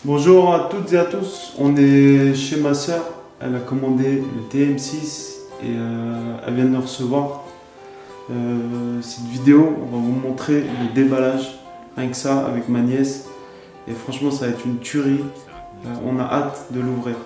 Bonjour à toutes et à tous, on est chez ma soeur, elle a commandé le TM6 et elle vient de le recevoir. Cette vidéo, on va vous montrer le déballage, rien que ça, avec ma nièce. Et franchement, ça va être une tuerie, on a hâte de l'ouvrir.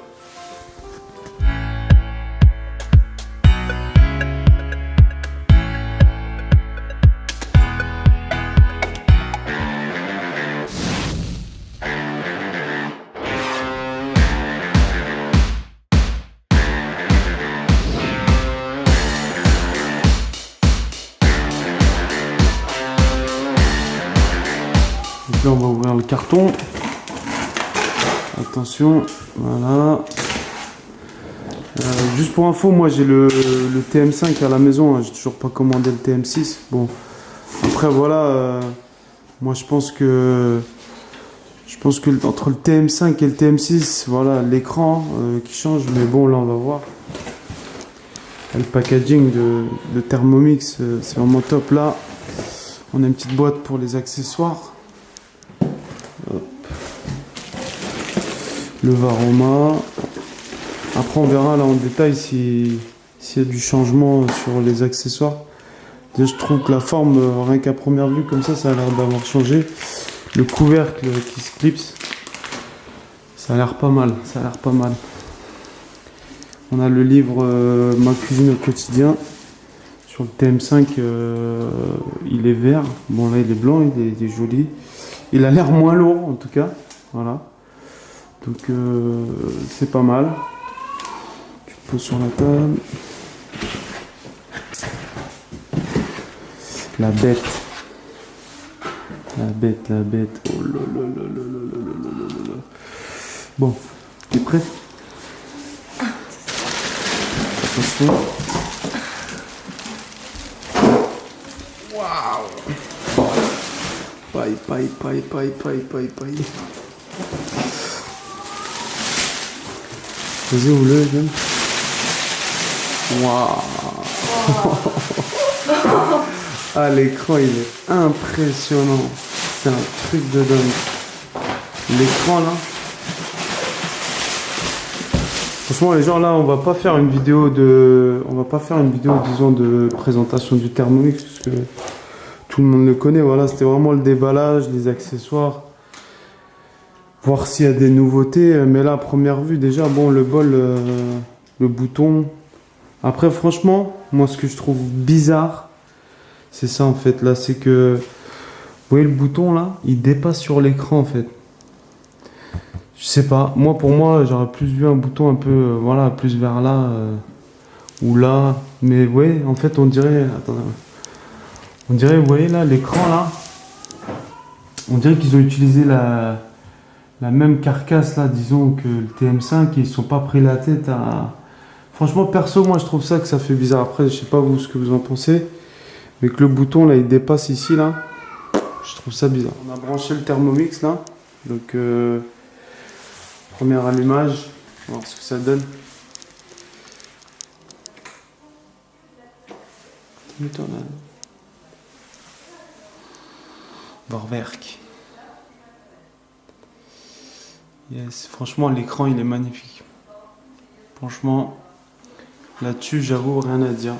Donc là, on va ouvrir le carton. Attention, voilà. Juste pour info, moi j'ai le TM5 à la maison, hein, j'ai toujours pas commandé le TM6. Bon, après voilà, moi je pense que entre le TM5 et le TM6, voilà l'écran qui change, mais bon là on va voir. Le packaging de Thermomix, c'est vraiment top. Là, on a une petite boîte pour les accessoires. Hop. Le Varoma. Après on verra là en détail s'il y a du changement sur les accessoires. Déjà, je trouve que la forme, rien qu'à première vue comme ça a l'air d'avoir changé. Le couvercle qui se clipse, ça a l'air pas mal, On a le livre Ma cuisine au quotidien. Sur le TM5, il est vert. Bon là il est blanc, il est joli. Il a l'air moins lourd en tout cas. Voilà. Donc c'est pas mal. Tu le poses sur la table. La bête. Oh là là là là là là là là là là. Bon, t'es prêt? Attention. Waouh! Paille. Vas-y, ouvre-le, j'aime. Waouh! Ah, l'écran, il est impressionnant. C'est un truc de dingue. L'écran, là. Franchement, les gens, là, on va pas faire une vidéo, disons, de présentation du Thermomix, parce que tout le monde le connaît. Voilà, c'était vraiment le déballage, les accessoires. Voir s'il y a des nouveautés. Mais là, à première vue, déjà, bon, le bol, le bouton. Après, franchement, moi, ce que je trouve bizarre, c'est ça en fait, là, c'est que, vous voyez le bouton là, il dépasse sur l'écran en fait. Je sais pas, moi pour moi, j'aurais plus vu un bouton un peu, voilà, plus vers là, ou là, mais vous voyez, en fait, on dirait, attendez, on dirait, vous voyez là, l'écran là, on dirait qu'ils ont utilisé la même carcasse là, disons, que le TM5, et ils se sont pas pris la tête à... Franchement, perso, moi je trouve ça que ça fait bizarre. Après, je sais pas vous ce que vous en pensez. Mais que le bouton là il dépasse ici là, je trouve ça bizarre. On a branché le Thermomix là, donc premier allumage, on va voir ce que ça donne. Bauwerk. Yes, franchement l'écran il est magnifique. Franchement, là-dessus j'avoue rien à dire.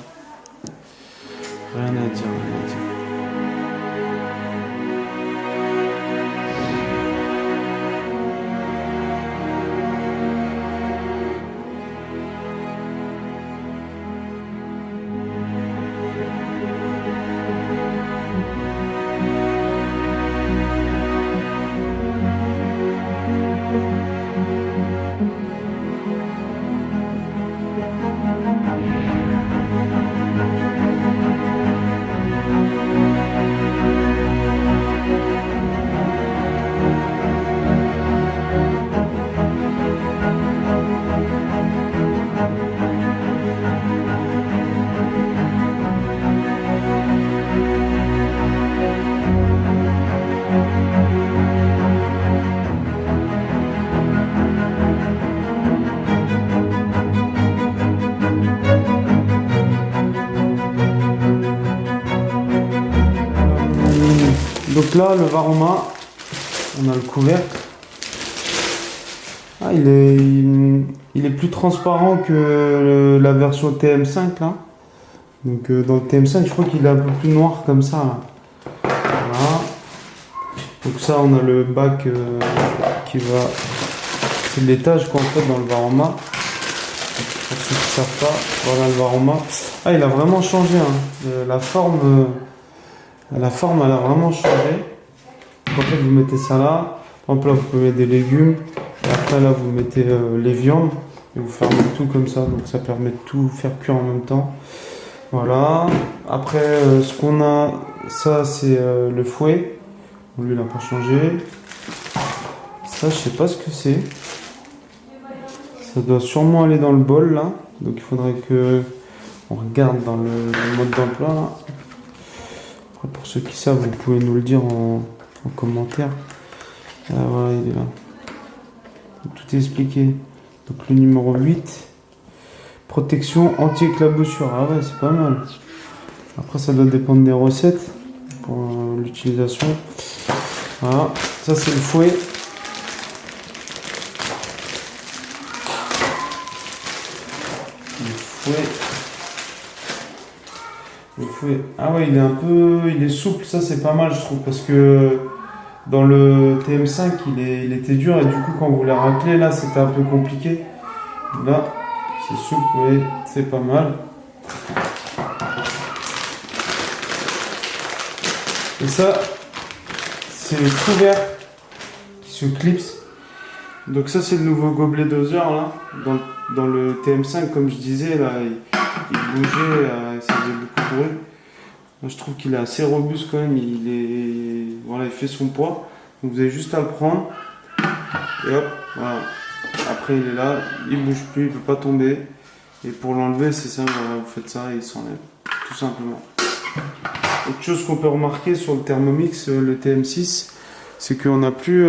Rien à dire. Donc là, le Varoma, on a le couvercle. Ah, il est plus transparent que la version TM5 là. Donc dans le TM5, je crois qu'il est un peu plus noir comme ça, là. Voilà. Donc ça, on a le bac qui va... C'est l'étage qu'on fait dans le Varoma. Pour ceux qui ne savent pas, voilà le Varoma. Ah, il a vraiment changé, hein. La forme, elle a vraiment changé. Donc, en fait, vous mettez ça là. Par exemple, là, vous pouvez mettre des légumes. Et après, là, vous mettez les viandes. Et vous fermez tout comme ça. Donc ça permet de tout faire cuire en même temps. Voilà. Après, ce qu'on a, ça, c'est le fouet. Bon, lui, il n'a pas changé. Ça, je sais pas ce que c'est. Ça doit sûrement aller dans le bol là. Donc il faudrait que on regarde dans le mode d'emploi là. Après, pour ceux qui savent, vous pouvez nous le dire en commentaire. Ah, voilà, il est là. Donc, tout est expliqué. Donc le numéro 8. Protection anti-éclaboussure. Ah ouais, c'est pas mal. Après, ça doit dépendre des recettes pour l'utilisation. Voilà. Ça, c'est le fouet. Le fouet. Ah ouais, il est souple, ça c'est pas mal je trouve, parce que dans le TM5 il était dur et du coup quand vous les raclez là c'était un peu compliqué. Là c'est souple, oui, c'est pas mal. Et ça c'est le couvert qui se clipse. Donc ça c'est le nouveau gobelet doseur là. Dans le TM5 comme je disais là, il bougeait, ça faisait beaucoup de bruit. Moi je trouve qu'il est assez robuste quand même, voilà, il fait son poids. Donc vous avez juste à le prendre. Et hop, voilà. Après il est là, il bouge plus, il ne peut pas tomber. Et pour l'enlever c'est ça, voilà, vous faites ça et il s'enlève. Tout simplement. Autre chose qu'on peut remarquer sur le Thermomix, le TM6, c'est qu'on n'a plus...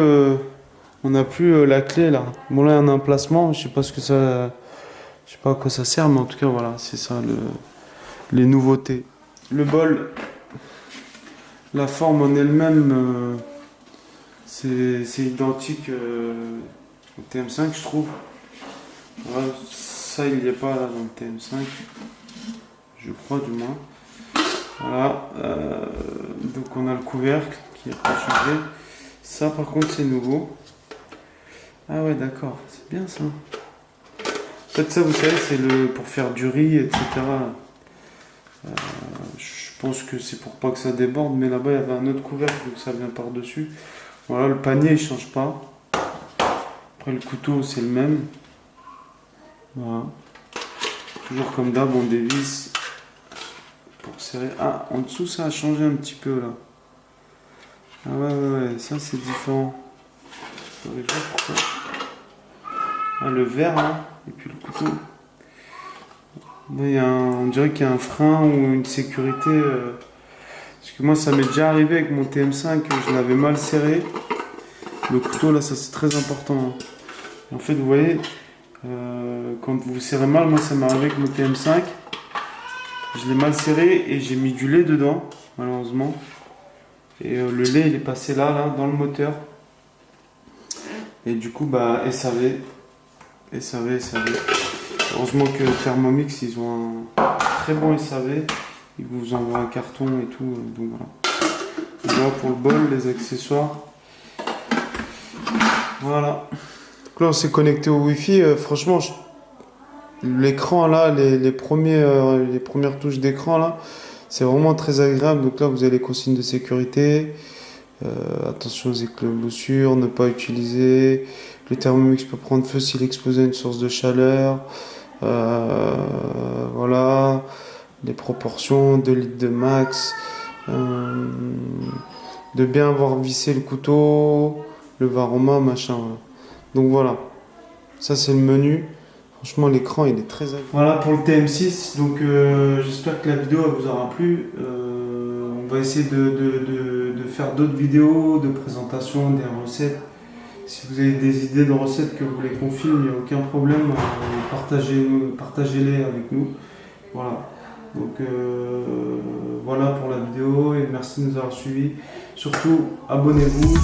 on n'a plus la clé là. Bon là il y a un emplacement, je sais pas à quoi ça sert, mais en tout cas voilà, c'est ça les nouveautés. Le bol, la forme en elle-même, c'est identique au TM5 je trouve. Voilà, ça il n'y est pas là dans le TM5, je crois du moins. Voilà, donc on a le couvercle qui n'a pas changé. Ça par contre c'est nouveau. Ah ouais d'accord, c'est bien ça. En fait ça vous savez c'est pour faire du riz etc. Je pense que c'est pour pas que ça déborde, mais là-bas il y avait un autre couvercle donc ça vient par dessus. Voilà, le panier il change pas. Après le couteau c'est le même. Voilà. Toujours comme d'hab, on dévisse pour serrer. Ah, en dessous ça a changé un petit peu là. Ah ouais, ça c'est différent. Je vais voir pourquoi. Ah, le verre là, et puis le couteau. Là, on dirait qu'il y a un frein ou une sécurité. Parce que moi ça m'est déjà arrivé avec mon TM5, je l'avais mal serré. Le couteau là, ça c'est très important. En fait, vous voyez, quand vous serrez mal, moi ça m'est arrivé avec mon TM5. Je l'ai mal serré et j'ai mis du lait dedans, malheureusement. Et le lait il est passé là, dans le moteur. Et du coup, bah, SAV. Heureusement que Thermomix, ils ont un très bon SAV. Ils vous envoient un carton et tout. Donc voilà. Et voilà pour le bol, les accessoires. Voilà. Donc là, on s'est connecté au Wi-Fi. Franchement, l'écran là, les premières touches d'écran là, c'est vraiment très agréable. Donc là, vous avez les consignes de sécurité. Attention aux éclaboussures, ne pas utiliser. Le Thermomix peut prendre feu s'il est exposé à une source de chaleur. Voilà. Les proportions, 2 litres de max. De bien avoir vissé le couteau, le Varoma, machin. Voilà. Donc voilà. Ça, c'est le menu. Franchement, l'écran, il est très agréable. Voilà pour le TM6. Donc j'espère que la vidéo elle vous aura plu. On va essayer de faire d'autres vidéos de présentation, des recettes. Si vous avez des idées de recettes que vous voulez qu'on filme, il n'y a aucun problème. Partagez-les avec nous. Voilà. Donc voilà pour la vidéo et merci de nous avoir suivis. Surtout, abonnez-vous.